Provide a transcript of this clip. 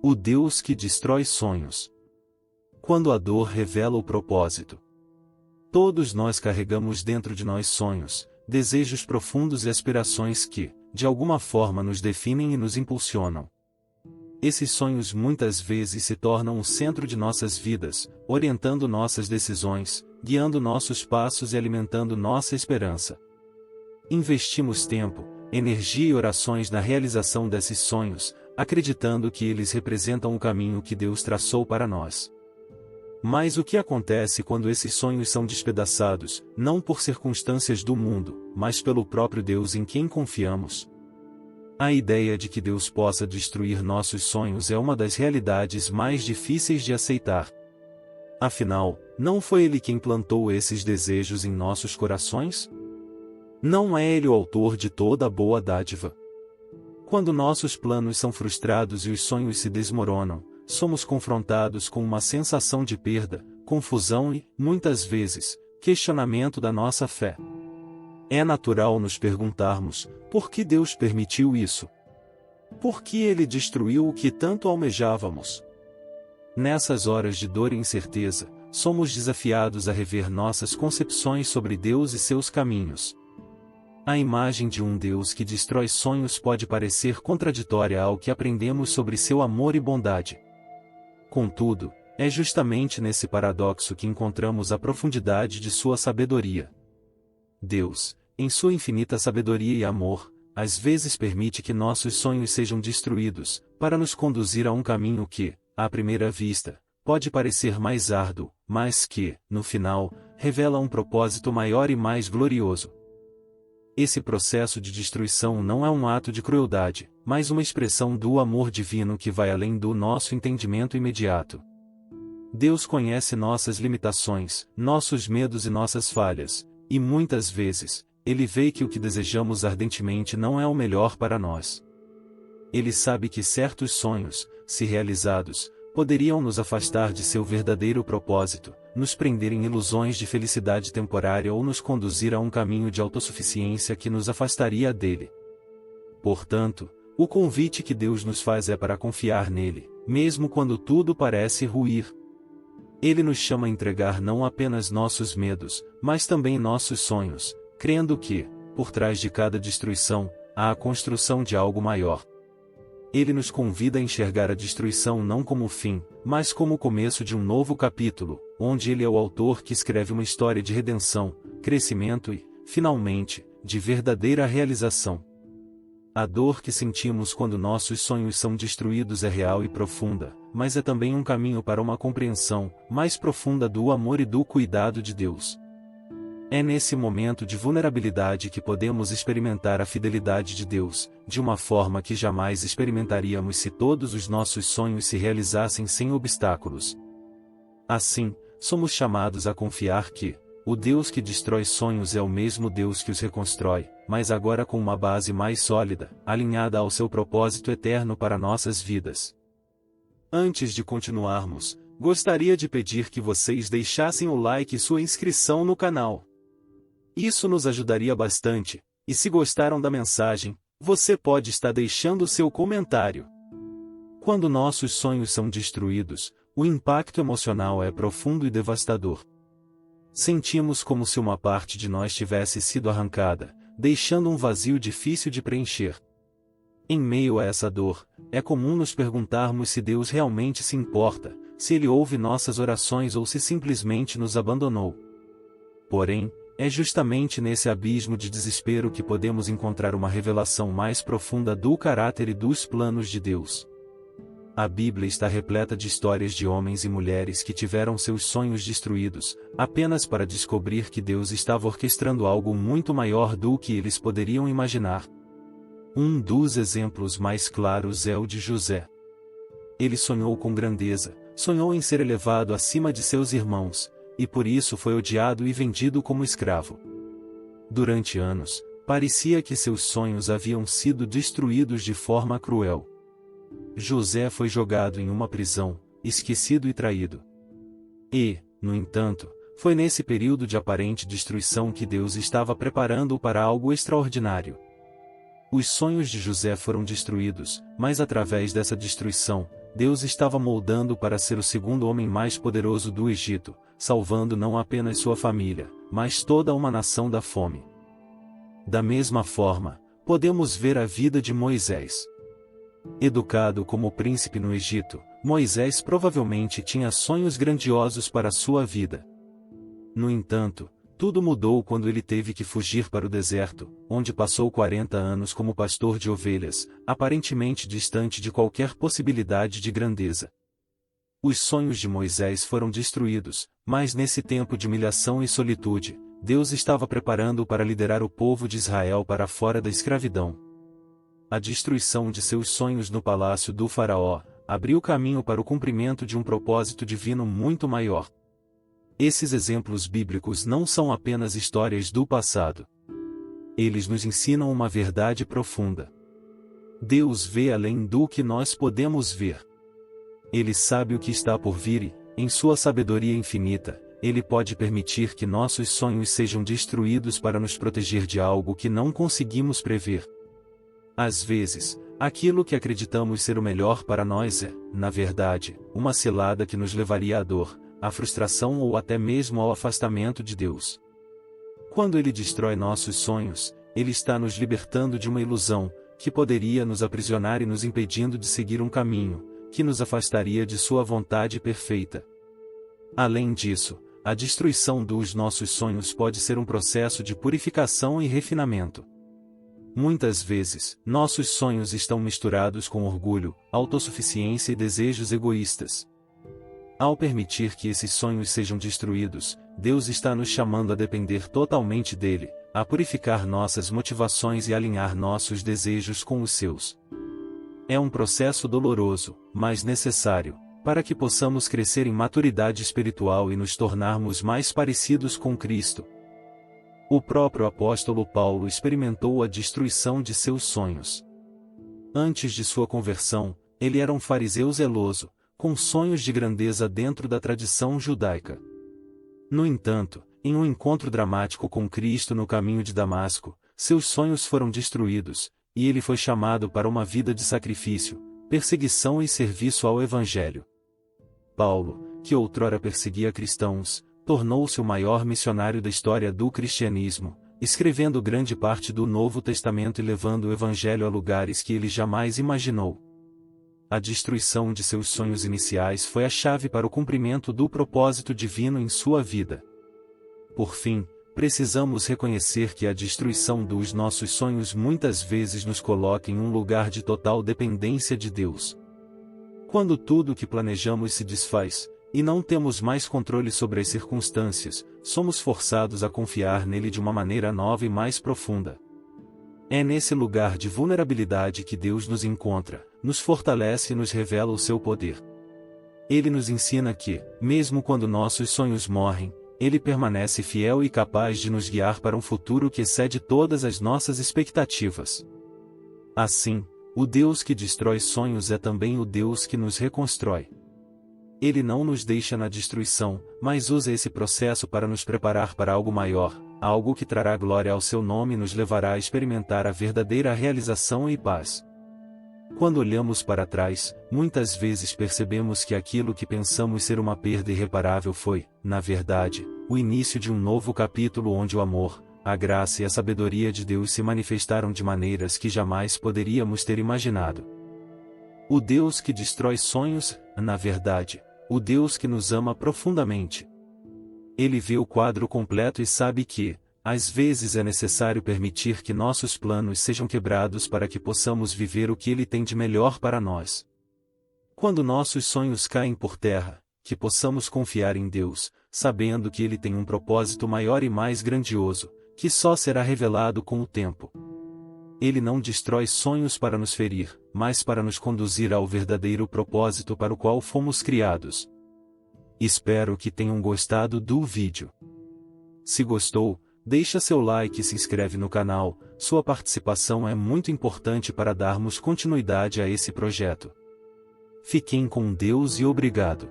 O Deus que destrói sonhos. Quando a dor revela o propósito. Todos nós carregamos dentro de nós sonhos, desejos profundos e aspirações que, de alguma forma, nos definem e nos impulsionam. Esses sonhos muitas vezes se tornam o centro de nossas vidas, orientando nossas decisões, guiando nossos passos e alimentando nossa esperança. Investimos tempo, energia e orações na realização desses sonhos, acreditando que eles representam o caminho que Deus traçou para nós. Mas o que acontece quando esses sonhos são despedaçados, não por circunstâncias do mundo, mas pelo próprio Deus em quem confiamos? A ideia de que Deus possa destruir nossos sonhos é uma das realidades mais difíceis de aceitar. Afinal, não foi Ele quem plantou esses desejos em nossos corações? Não é Ele o autor de toda a boa dádiva? Quando nossos planos são frustrados e os sonhos se desmoronam, somos confrontados com uma sensação de perda, confusão e, muitas vezes, questionamento da nossa fé. É natural nos perguntarmos, por que Deus permitiu isso? Por que Ele destruiu o que tanto almejávamos? Nessas horas de dor e incerteza, somos desafiados a rever nossas concepções sobre Deus e seus caminhos. A imagem de um Deus que destrói sonhos pode parecer contraditória ao que aprendemos sobre seu amor e bondade. Contudo, é justamente nesse paradoxo que encontramos a profundidade de sua sabedoria. Deus, em sua infinita sabedoria e amor, às vezes permite que nossos sonhos sejam destruídos, para nos conduzir a um caminho que, à primeira vista, pode parecer mais árduo, mas que, no final, revela um propósito maior e mais glorioso. Esse processo de destruição não é um ato de crueldade, mas uma expressão do amor divino que vai além do nosso entendimento imediato. Deus conhece nossas limitações, nossos medos e nossas falhas, e muitas vezes, Ele vê que o que desejamos ardentemente não é o melhor para nós. Ele sabe que certos sonhos, se realizados, poderiam nos afastar de seu verdadeiro propósito, nos prender em ilusões de felicidade temporária ou nos conduzir a um caminho de autossuficiência que nos afastaria dele. Portanto, o convite que Deus nos faz é para confiar nele, mesmo quando tudo parece ruir. Ele nos chama a entregar não apenas nossos medos, mas também nossos sonhos, crendo que, por trás de cada destruição, há a construção de algo maior. Ele nos convida a enxergar a destruição não como o fim, mas como o começo de um novo capítulo, onde Ele é o autor que escreve uma história de redenção, crescimento e, finalmente, de verdadeira realização. A dor que sentimos quando nossos sonhos são destruídos é real e profunda, mas é também um caminho para uma compreensão mais profunda do amor e do cuidado de Deus. É nesse momento de vulnerabilidade que podemos experimentar a fidelidade de Deus, de uma forma que jamais experimentaríamos se todos os nossos sonhos se realizassem sem obstáculos. Assim, somos chamados a confiar que o Deus que destrói sonhos é o mesmo Deus que os reconstrói, mas agora com uma base mais sólida, alinhada ao seu propósito eterno para nossas vidas. Antes de continuarmos, gostaria de pedir que vocês deixassem o like e sua inscrição no canal. Isso nos ajudaria bastante, e se gostaram da mensagem, você pode estar deixando seu comentário. Quando nossos sonhos são destruídos, o impacto emocional é profundo e devastador. Sentimos como se uma parte de nós tivesse sido arrancada, deixando um vazio difícil de preencher. Em meio a essa dor, é comum nos perguntarmos se Deus realmente se importa, se Ele ouve nossas orações ou se simplesmente nos abandonou. Porém, é justamente nesse abismo de desespero que podemos encontrar uma revelação mais profunda do caráter e dos planos de Deus. A Bíblia está repleta de histórias de homens e mulheres que tiveram seus sonhos destruídos, apenas para descobrir que Deus estava orquestrando algo muito maior do que eles poderiam imaginar. Um dos exemplos mais claros é o de José. Ele sonhou com grandeza, sonhou em ser elevado acima de seus irmãos, e por isso foi odiado e vendido como escravo. Durante anos, parecia que seus sonhos haviam sido destruídos de forma cruel. José foi jogado em uma prisão, esquecido e traído. E, no entanto, foi nesse período de aparente destruição que Deus estava preparando-o para algo extraordinário. Os sonhos de José foram destruídos, mas através dessa destruição, Deus estava moldando para ser o segundo homem mais poderoso do Egito, salvando não apenas sua família, mas toda uma nação da fome. Da mesma forma, podemos ver a vida de Moisés. Educado como príncipe no Egito, Moisés provavelmente tinha sonhos grandiosos para sua vida. No entanto, tudo mudou quando ele teve que fugir para o deserto, onde passou 40 anos como pastor de ovelhas, aparentemente distante de qualquer possibilidade de grandeza. Os sonhos de Moisés foram destruídos, mas nesse tempo de humilhação e solitude, Deus estava preparando-o para liderar o povo de Israel para fora da escravidão. A destruição de seus sonhos no palácio do faraó abriu caminho para o cumprimento de um propósito divino muito maior. Esses exemplos bíblicos não são apenas histórias do passado. Eles nos ensinam uma verdade profunda. Deus vê além do que nós podemos ver. Ele sabe o que está por vir e, em sua sabedoria infinita, Ele pode permitir que nossos sonhos sejam destruídos para nos proteger de algo que não conseguimos prever. Às vezes, aquilo que acreditamos ser o melhor para nós é, na verdade, uma cilada que nos levaria à dor, à frustração ou até mesmo ao afastamento de Deus. Quando Ele destrói nossos sonhos, Ele está nos libertando de uma ilusão, que poderia nos aprisionar e nos impedindo de seguir um caminho, que nos afastaria de Sua vontade perfeita. Além disso, a destruição dos nossos sonhos pode ser um processo de purificação e refinamento. Muitas vezes, nossos sonhos estão misturados com orgulho, autossuficiência e desejos egoístas. Ao permitir que esses sonhos sejam destruídos, Deus está nos chamando a depender totalmente dele, a purificar nossas motivações e alinhar nossos desejos com os seus. É um processo doloroso, mas necessário, para que possamos crescer em maturidade espiritual e nos tornarmos mais parecidos com Cristo. O próprio apóstolo Paulo experimentou a destruição de seus sonhos. Antes de sua conversão, ele era um fariseu zeloso, com sonhos de grandeza dentro da tradição judaica. No entanto, em um encontro dramático com Cristo no caminho de Damasco, seus sonhos foram destruídos, e ele foi chamado para uma vida de sacrifício, perseguição e serviço ao Evangelho. Paulo, que outrora perseguia cristãos, tornou-se o maior missionário da história do cristianismo, escrevendo grande parte do Novo Testamento e levando o Evangelho a lugares que ele jamais imaginou. A destruição de seus sonhos iniciais foi a chave para o cumprimento do propósito divino em sua vida. Por fim, precisamos reconhecer que a destruição dos nossos sonhos muitas vezes nos coloca em um lugar de total dependência de Deus. Quando tudo o que planejamos se desfaz, e não temos mais controle sobre as circunstâncias, somos forçados a confiar nele de uma maneira nova e mais profunda. É nesse lugar de vulnerabilidade que Deus nos encontra, nos fortalece e nos revela o seu poder. Ele nos ensina que, mesmo quando nossos sonhos morrem, Ele permanece fiel e capaz de nos guiar para um futuro que excede todas as nossas expectativas. Assim, o Deus que destrói sonhos é também o Deus que nos reconstrói. Ele não nos deixa na destruição, mas usa esse processo para nos preparar para algo maior, algo que trará glória ao seu nome e nos levará a experimentar a verdadeira realização e paz. Quando olhamos para trás, muitas vezes percebemos que aquilo que pensamos ser uma perda irreparável foi, na verdade, o início de um novo capítulo onde o amor, a graça e a sabedoria de Deus se manifestaram de maneiras que jamais poderíamos ter imaginado. O Deus que destrói sonhos, na verdade, o Deus que nos ama profundamente. Ele vê o quadro completo e sabe que, às vezes é necessário permitir que nossos planos sejam quebrados para que possamos viver o que Ele tem de melhor para nós. Quando nossos sonhos caem por terra, que possamos confiar em Deus, sabendo que Ele tem um propósito maior e mais grandioso, que só será revelado com o tempo. Ele não destrói sonhos para nos ferir, mas para nos conduzir ao verdadeiro propósito para o qual fomos criados. Espero que tenham gostado do vídeo. Se gostou, deixa seu like e se inscreve no canal, sua participação é muito importante para darmos continuidade a esse projeto. Fiquem com Deus e obrigado.